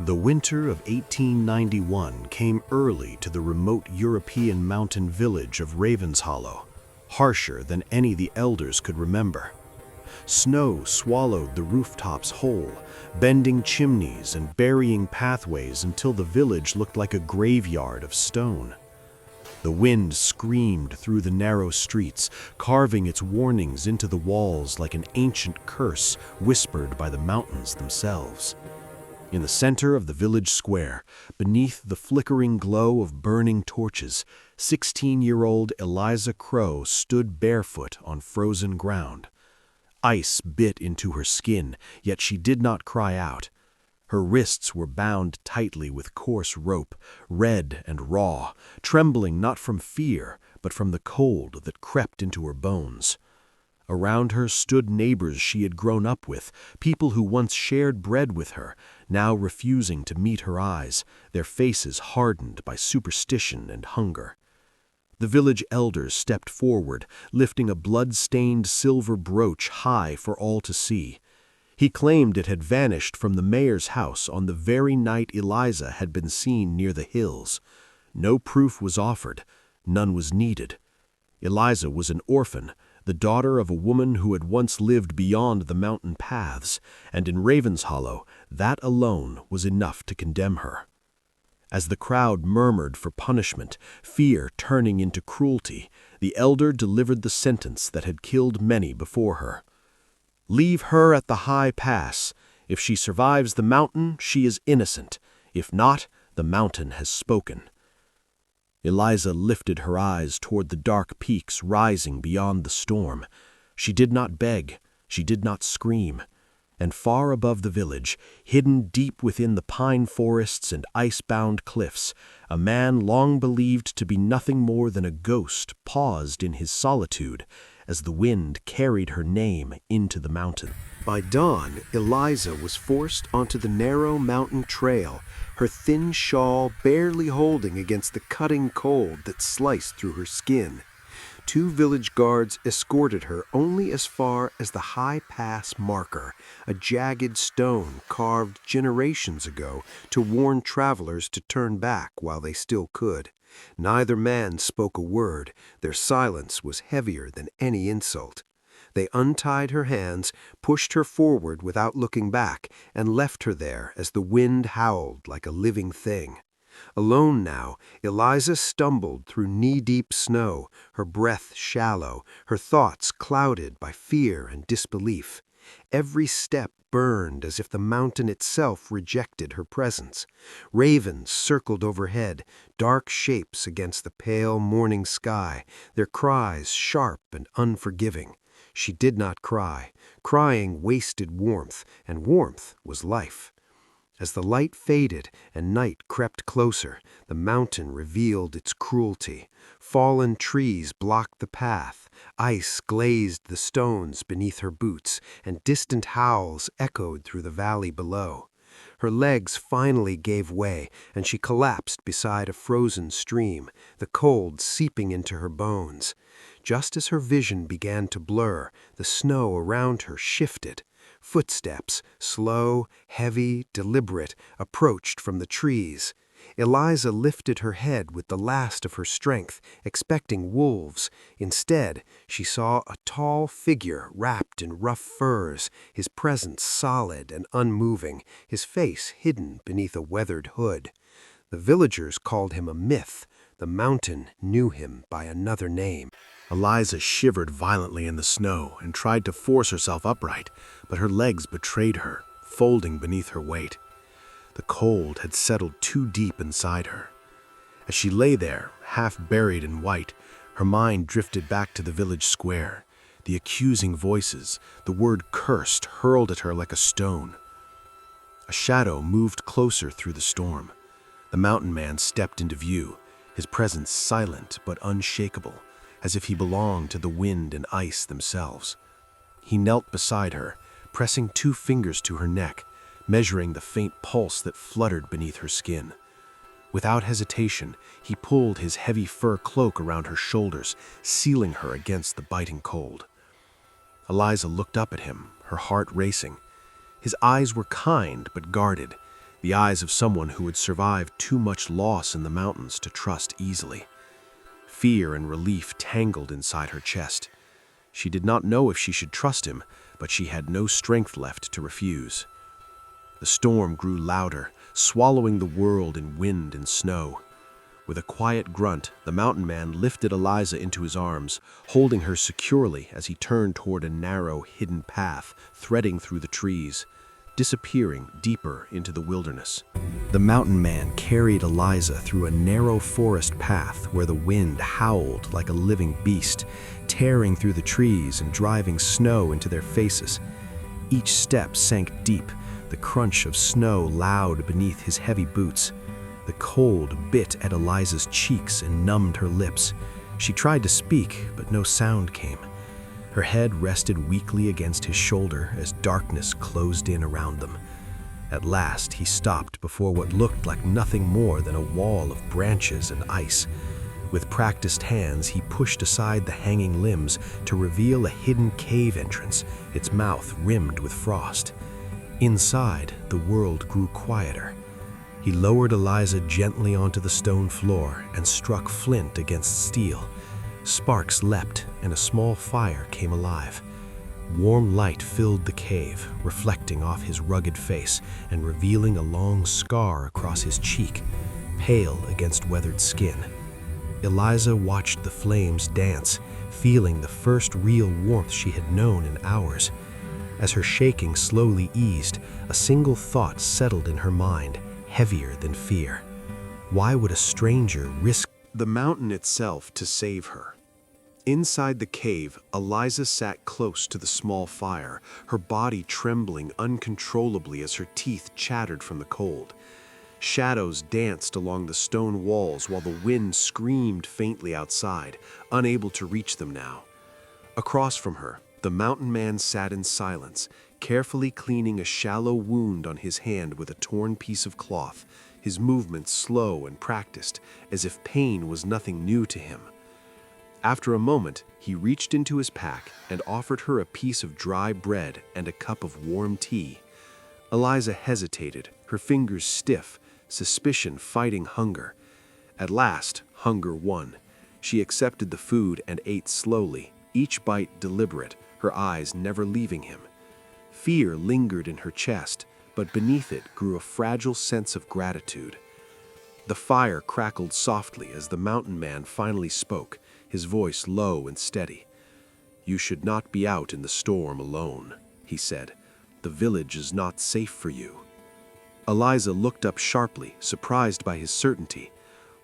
The winter of 1891 came early to the remote European mountain village of Ravenshollow, harsher than any the elders could remember. Snow swallowed the rooftops whole, bending chimneys and burying pathways until the village looked like a graveyard of stone. The wind screamed through the narrow streets, carving its warnings into the walls like an ancient curse whispered by the mountains themselves. In the center of the village square, beneath the flickering glow of burning torches, 16-year-old Eliza Crow stood barefoot on frozen ground. Ice bit into her skin, yet she did not cry out. Her wrists were bound tightly with coarse rope, red and raw, trembling not from fear, but from the cold that crept into her bones. Around her stood neighbors she had grown up with, people who once shared bread with her, now refusing to meet her eyes, their faces hardened by superstition and hunger. The village elders stepped forward, lifting a blood-stained silver brooch high for all to see. He claimed it had vanished from the mayor's house on the very night Eliza had been seen near the hills. No proof was offered, none was needed. Eliza was an orphan, the daughter of a woman who had once lived beyond the mountain paths, and in Ravenshollow, that alone was enough to condemn her. As the crowd murmured for punishment, fear turning into cruelty, the elder delivered the sentence that had killed many before her. "Leave her at the high pass. If she survives the mountain, she is innocent. If not, the mountain has spoken." Eliza lifted her eyes toward the dark peaks rising beyond the storm. She did not beg, she did not scream. And far above the village, hidden deep within the pine forests and ice-bound cliffs, a man long believed to be nothing more than a ghost paused in his solitude as the wind carried her name into the mountain. By dawn, Eliza was forced onto the narrow mountain trail, her thin shawl barely holding against the cutting cold that sliced through her skin. 2 village guards escorted her only as far as the high pass marker, a jagged stone carved generations ago to warn travelers to turn back while they still could. Neither man spoke a word. Their silence was heavier than any insult. They untied her hands, pushed her forward without looking back, and left her there as the wind howled like a living thing. Alone now, Eliza stumbled through knee-deep snow, her breath shallow, her thoughts clouded by fear and disbelief. Every step burned as if the mountain itself rejected her presence. Ravens circled overhead, dark shapes against the pale morning sky, their cries sharp and unforgiving. She did not cry. Crying wasted warmth, and warmth was life. As the light faded and night crept closer, the mountain revealed its cruelty. Fallen trees blocked the path, ice glazed the stones beneath her boots, and distant howls echoed through the valley below. Her legs finally gave way, and she collapsed beside a frozen stream, the cold seeping into her bones. Just as her vision began to blur, the snow around her shifted. Footsteps, slow, heavy, deliberate, approached from the trees. Eliza lifted her head with the last of her strength, expecting wolves. Instead, she saw a tall figure wrapped in rough furs, his presence solid and unmoving, his face hidden beneath a weathered hood. The villagers called him a myth. The mountain knew him by another name. Eliza shivered violently in the snow and tried to force herself upright, but her legs betrayed her, folding beneath her weight. The cold had settled too deep inside her. As she lay there, half buried in white, her mind drifted back to the village square. The accusing voices, the word cursed, hurled at her like a stone. A shadow moved closer through the storm. The mountain man stepped into view, his presence silent but unshakable, as if he belonged to the wind and ice themselves. He knelt beside her, pressing 2 fingers to her neck, measuring the faint pulse that fluttered beneath her skin. Without hesitation, he pulled his heavy fur cloak around her shoulders, sealing her against the biting cold. Eliza looked up at him, her heart racing. His eyes were kind but guarded, the eyes of someone who had survived too much loss in the mountains to trust easily. Fear and relief tangled inside her chest. She did not know if she should trust him, but she had no strength left to refuse. The storm grew louder, swallowing the world in wind and snow. With a quiet grunt, the mountain man lifted Eliza into his arms, holding her securely as he turned toward a narrow, hidden path threading through the trees, disappearing deeper into the wilderness. The mountain man carried Eliza through a narrow forest path where the wind howled like a living beast, tearing through the trees and driving snow into their faces. Each step sank deep, the crunch of snow loud beneath his heavy boots. The cold bit at Eliza's cheeks and numbed her lips. She tried to speak, but no sound came. Her head rested weakly against his shoulder as darkness closed in around them. At last, he stopped before what looked like nothing more than a wall of branches and ice. With practiced hands, he pushed aside the hanging limbs to reveal a hidden cave entrance, its mouth rimmed with frost. Inside, the world grew quieter. He lowered Eliza gently onto the stone floor and struck flint against steel. Sparks leapt, and a small fire came alive. Warm light filled the cave, reflecting off his rugged face and revealing a long scar across his cheek, pale against weathered skin. Eliza watched the flames dance, feeling the first real warmth she had known in hours. As her shaking slowly eased, a single thought settled in her mind, heavier than fear. Why would a stranger risk the mountain itself to save her? Inside the cave, Eliza sat close to the small fire, her body trembling uncontrollably as her teeth chattered from the cold. Shadows danced along the stone walls while the wind screamed faintly outside, unable to reach them now. Across from her, the mountain man sat in silence, carefully cleaning a shallow wound on his hand with a torn piece of cloth, his movements slow and practiced, as if pain was nothing new to him. After a moment, he reached into his pack and offered her a piece of dry bread and a cup of warm tea. Eliza hesitated, her fingers stiff, suspicion fighting hunger. At last, hunger won. She accepted the food and ate slowly, each bite deliberate, her eyes never leaving him. Fear lingered in her chest, but beneath it grew a fragile sense of gratitude. The fire crackled softly as the mountain man finally spoke, his voice low and steady. "You should not be out in the storm alone," he said. "The village is not safe for you." Eliza looked up sharply, surprised by his certainty.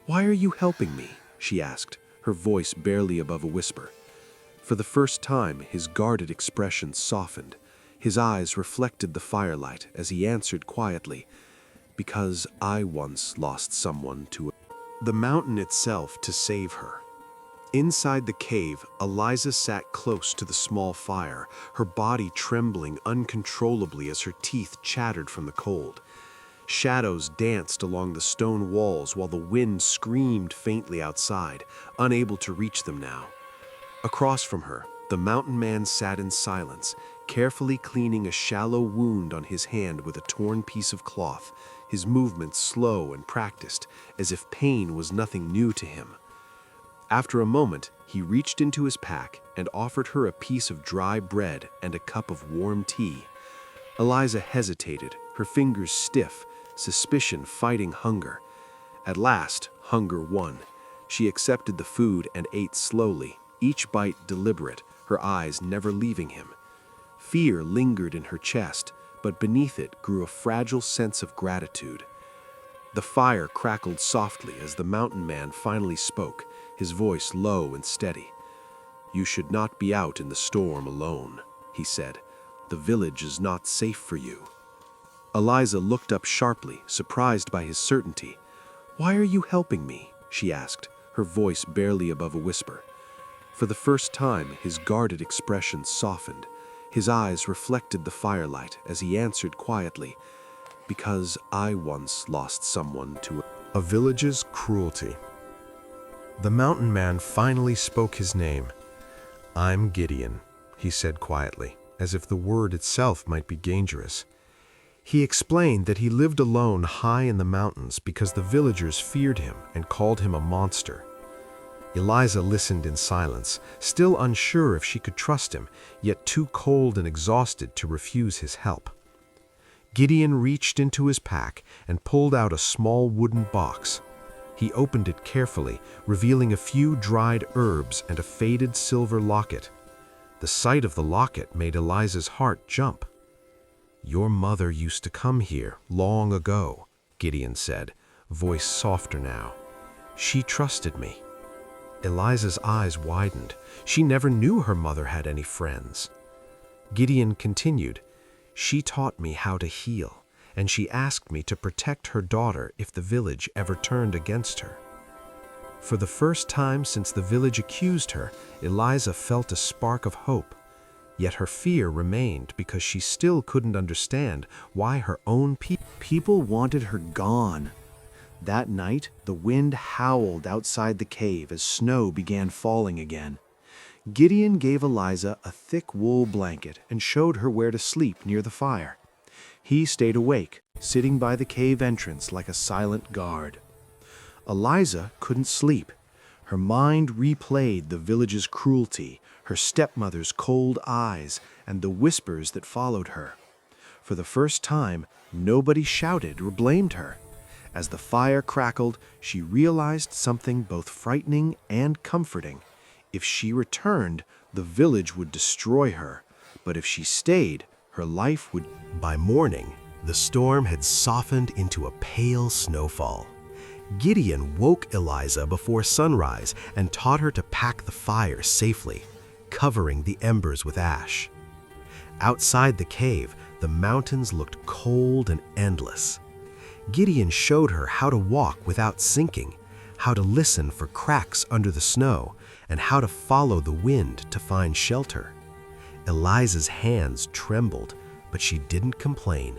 "Why are you helping me?" she asked, her voice barely above a whisper. For the first time, his guarded expression softened. His eyes reflected the firelight as he answered quietly, "Because I once lost someone to the mountain itself to save her." Inside the cave, Eliza sat close to the small fire, her body trembling uncontrollably as her teeth chattered from the cold. Shadows danced along the stone walls while the wind screamed faintly outside, unable to reach them now. Across from her, the mountain man sat in silence, carefully cleaning a shallow wound on his hand with a torn piece of cloth, his movements slow and practiced, as if pain was nothing new to him. After a moment, he reached into his pack and offered her a piece of dry bread and a cup of warm tea. Eliza hesitated, her fingers stiff, suspicion fighting hunger. At last, hunger won. She accepted the food and ate slowly, each bite deliberate, her eyes never leaving him. Fear lingered in her chest, but beneath it grew a fragile sense of gratitude. The fire crackled softly as the mountain man finally spoke, his voice low and steady. "You should not be out in the storm alone," he said. "The village is not safe for you." Eliza looked up sharply, surprised by his certainty. "Why are you helping me?" she asked, her voice barely above a whisper. For the first time, his guarded expression softened. His eyes reflected the firelight as he answered quietly, "Because I once lost someone to a village's cruelty." The mountain man finally spoke his name. "I'm Gideon," he said quietly, as if the word itself might be dangerous. He explained that he lived alone high in the mountains because the villagers feared him and called him a monster. Eliza listened in silence, still unsure if she could trust him, yet too cold and exhausted to refuse his help. Gideon reached into his pack and pulled out a small wooden box. He opened it carefully, revealing a few dried herbs and a faded silver locket. The sight of the locket made Eliza's heart jump. "Your mother used to come here long ago," Gideon said, voice softer now. "She trusted me." Eliza's eyes widened. She never knew her mother had any friends. Gideon continued, "She taught me how to heal, and she asked me to protect her daughter if the village ever turned against her." For the first time since the village accused her, Eliza felt a spark of hope. Yet her fear remained because she still couldn't understand why her own people wanted her gone. That night, the wind howled outside the cave as snow began falling again. Gideon gave Eliza a thick wool blanket and showed her where to sleep near the fire. He stayed awake, sitting by the cave entrance like a silent guard. Eliza couldn't sleep. Her mind replayed the village's cruelty, her stepmother's cold eyes, and the whispers that followed her. For the first time, nobody shouted or blamed her. As the fire crackled, she realized something both frightening and comforting. If she returned, the village would destroy her, but if she stayed, her life would... By morning, the storm had softened into a pale snowfall. Gideon woke Eliza before sunrise and taught her to pack the fire safely, covering the embers with ash. Outside the cave, the mountains looked cold and endless. Gideon showed her how to walk without sinking, how to listen for cracks under the snow, and how to follow the wind to find shelter. Eliza's hands trembled, but she didn't complain.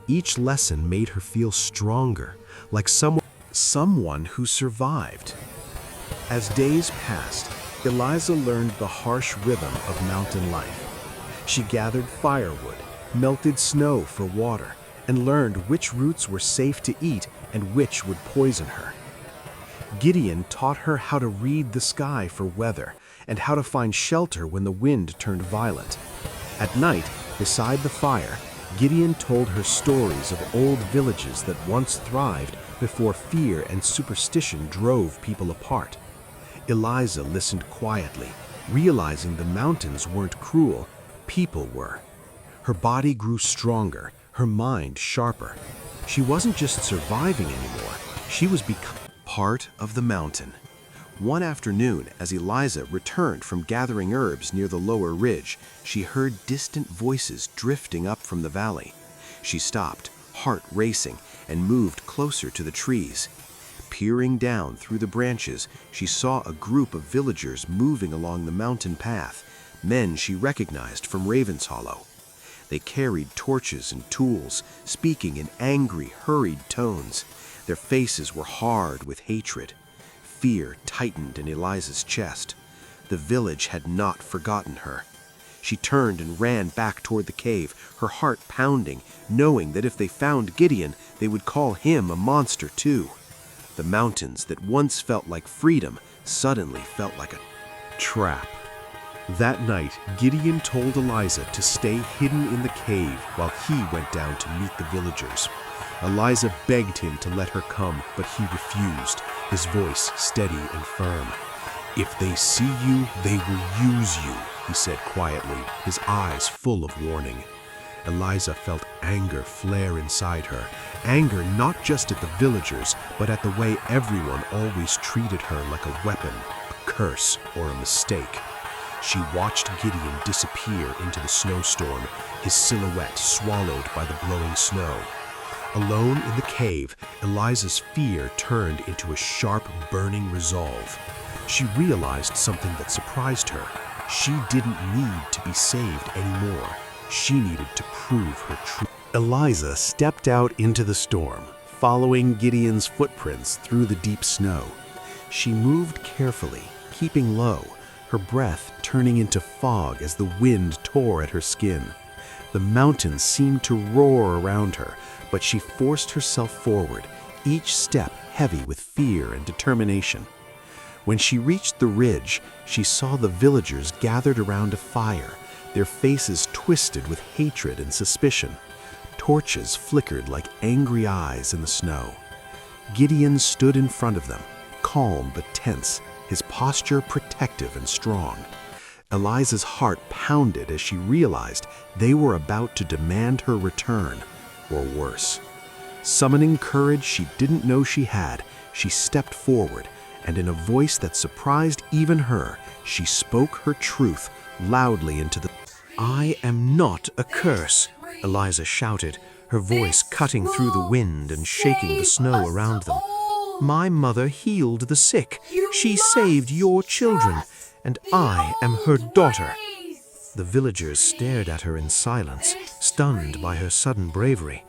Each lesson made her feel stronger, like someone who survived. As days passed, Eliza learned the harsh rhythm of mountain life. She gathered firewood, melted snow for water, and learned which roots were safe to eat and which would poison her. Gideon taught her how to read the sky for weather and how to find shelter when the wind turned violent. At night, beside the fire, Gideon told her stories of old villages that once thrived before fear and superstition drove people apart. Eliza listened quietly, realizing the mountains weren't cruel, people were. Her body grew stronger, her mind sharper. She wasn't just surviving anymore, she was becoming part of the mountain. One afternoon, as Eliza returned from gathering herbs near the lower ridge, she heard distant voices drifting up from the valley. She stopped, heart racing, and moved closer to the trees. Peering down through the branches, she saw a group of villagers moving along the mountain path, men she recognized from Raven's Hollow. They carried torches and tools, speaking in angry, hurried tones. Their faces were hard with hatred. Fear tightened in Eliza's chest. The village had not forgotten her. She turned and ran back toward the cave, her heart pounding, knowing that if they found Gideon, they would call him a monster too. The mountains that once felt like freedom suddenly felt like a trap. That night, Gideon told Eliza to stay hidden in the cave while he went down to meet the villagers. Eliza begged him to let her come, but he refused, his voice steady and firm. "If they see you, they will use you," he said quietly, his eyes full of warning. Eliza felt anger flare inside her, anger not just at the villagers, but at the way everyone always treated her like a weapon, a curse, or a mistake. She watched Gideon disappear into the snowstorm, his silhouette swallowed by the blowing snow. Alone in the cave, Eliza's fear turned into a sharp, burning resolve. She realized something that surprised her. She didn't need to be saved anymore. She needed to prove her truth. Eliza stepped out into the storm, following Gideon's footprints through the deep snow. She moved carefully, keeping low, her breath turning into fog as the wind tore at her skin. The mountains seemed to roar around her, but she forced herself forward, each step heavy with fear and determination. When she reached the ridge, she saw the villagers gathered around a fire, their faces twisted with hatred and suspicion. Torches flickered like angry eyes in the snow. Gideon stood in front of them, calm but tense, his posture protective and strong. Eliza's heart pounded as she realized they were about to demand her return, or worse. Summoning courage she didn't know she had, she stepped forward, and in a voice that surprised even her, she spoke her truth loudly into the... "I am not a curse," Eliza shouted, her voice cutting through the wind and shaking the snow around them. "My mother healed the sick. She saved your children, and I am her daughter." The villagers stared at her in silence, stunned by her sudden bravery.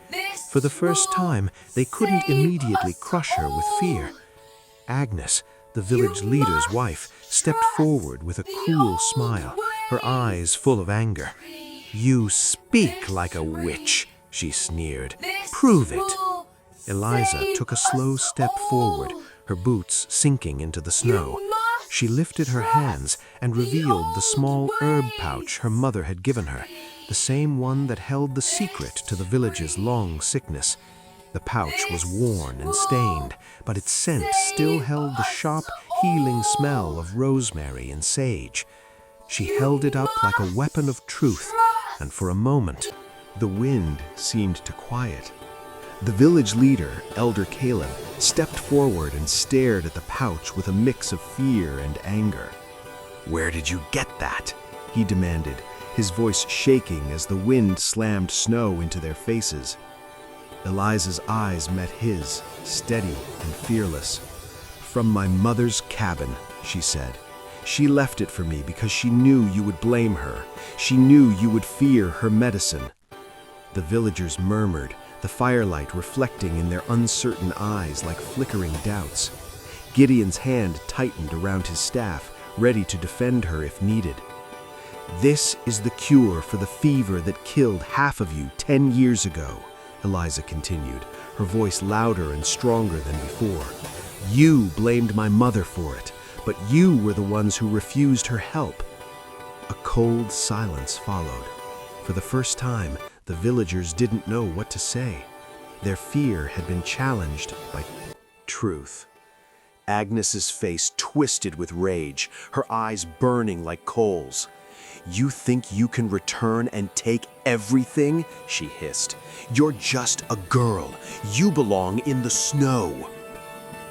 For the first time, they couldn't immediately crush her with fear. Agnes, the village leader's wife, stepped forward with a cruel smile, her eyes full of anger. "You speak like a witch," she sneered. "Prove it." Eliza took a slow step forward, her boots sinking into the snow. She lifted her hands and revealed the small herb pouch her mother had given her, the same one that held the secret to the village's long sickness. The pouch was worn and stained, but its scent still held the sharp, healing smell of rosemary and sage. She held it up like a weapon of truth, and for a moment, the wind seemed to quiet. The village leader, Elder Caleb, stepped forward and stared at the pouch with a mix of fear and anger. "Where did you get that?" he demanded, his voice shaking as the wind slammed snow into their faces. Eliza's eyes met his, steady and fearless. "From my mother's cabin," she said. "She left it for me because she knew you would blame her. She knew you would fear her medicine." The villagers murmured, the firelight reflecting in their uncertain eyes like flickering doubts. Gideon's hand tightened around his staff, ready to defend her if needed. "This is the cure for the fever that killed half of you 10 years ago," Eliza continued, her voice louder and stronger than before. "You blamed my mother for it, but you were the ones who refused her help." A cold silence followed. For the first time, the villagers didn't know what to say. Their fear had been challenged by truth. Agnes's face twisted with rage, her eyes burning like coals. "You think you can return and take everything?" she hissed. "You're just a girl. You belong in the snow."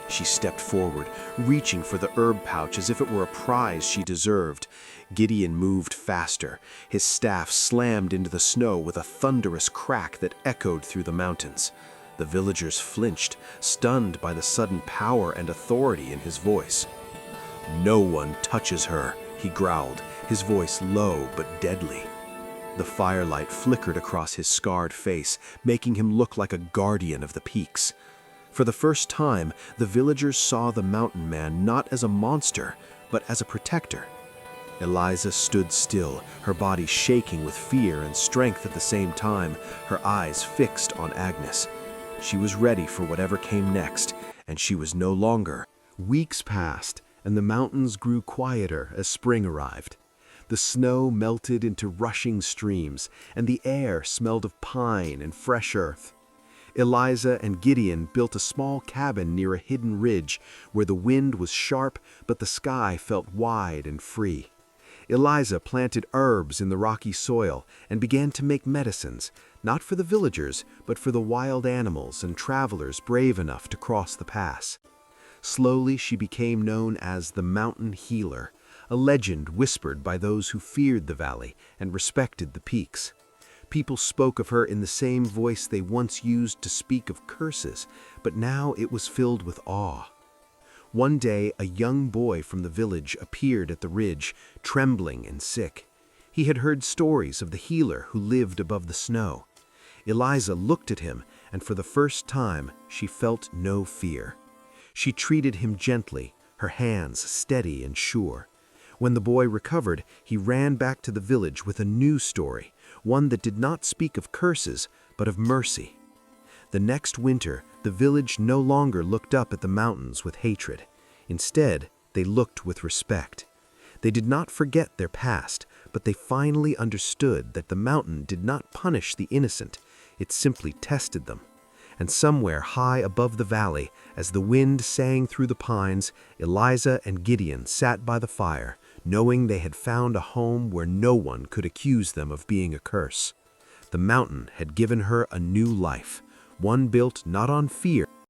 She stepped forward, reaching for the herb pouch as if it were a prize she deserved. Gideon moved faster. His staff slammed into the snow with a thunderous crack that echoed through the mountains. The villagers flinched, stunned by the sudden power and authority in his voice. "No one touches her," he growled, his voice low but deadly. The firelight flickered across his scarred face, making him look like a guardian of the peaks. For the first time, the villagers saw the mountain man not as a monster, but as a protector. Eliza stood still, her body shaking with fear and strength at the same time, her eyes fixed on Agnes. She was ready for whatever came next, and she was no longer. Weeks passed, and the mountains grew quieter as spring arrived. The snow melted into rushing streams, and the air smelled of pine and fresh earth. Eliza and Gideon built a small cabin near a hidden ridge where the wind was sharp but the sky felt wide and free. Eliza planted herbs in the rocky soil and began to make medicines, not for the villagers, but for the wild animals and travelers brave enough to cross the pass. Slowly she became known as the Mountain Healer, a legend whispered by those who feared the valley and respected the peaks. People spoke of her in the same voice they once used to speak of curses, but now it was filled with awe. One day, a young boy from the village appeared at the ridge, trembling and sick. He had heard stories of the healer who lived above the snow. Eliza looked at him, and for the first time, she felt no fear. She treated him gently, her hands steady and sure. When the boy recovered, he ran back to the village with a new story, one that did not speak of curses, but of mercy. The next winter, the village no longer looked up at the mountains with hatred. Instead, they looked with respect. They did not forget their past, but they finally understood that the mountain did not punish the innocent, it simply tested them. And somewhere high above the valley, as the wind sang through the pines, Eliza and Gideon sat by the fire, knowing they had found a home where no one could accuse them of being a curse. The mountain had given her a new life, one built not on fear,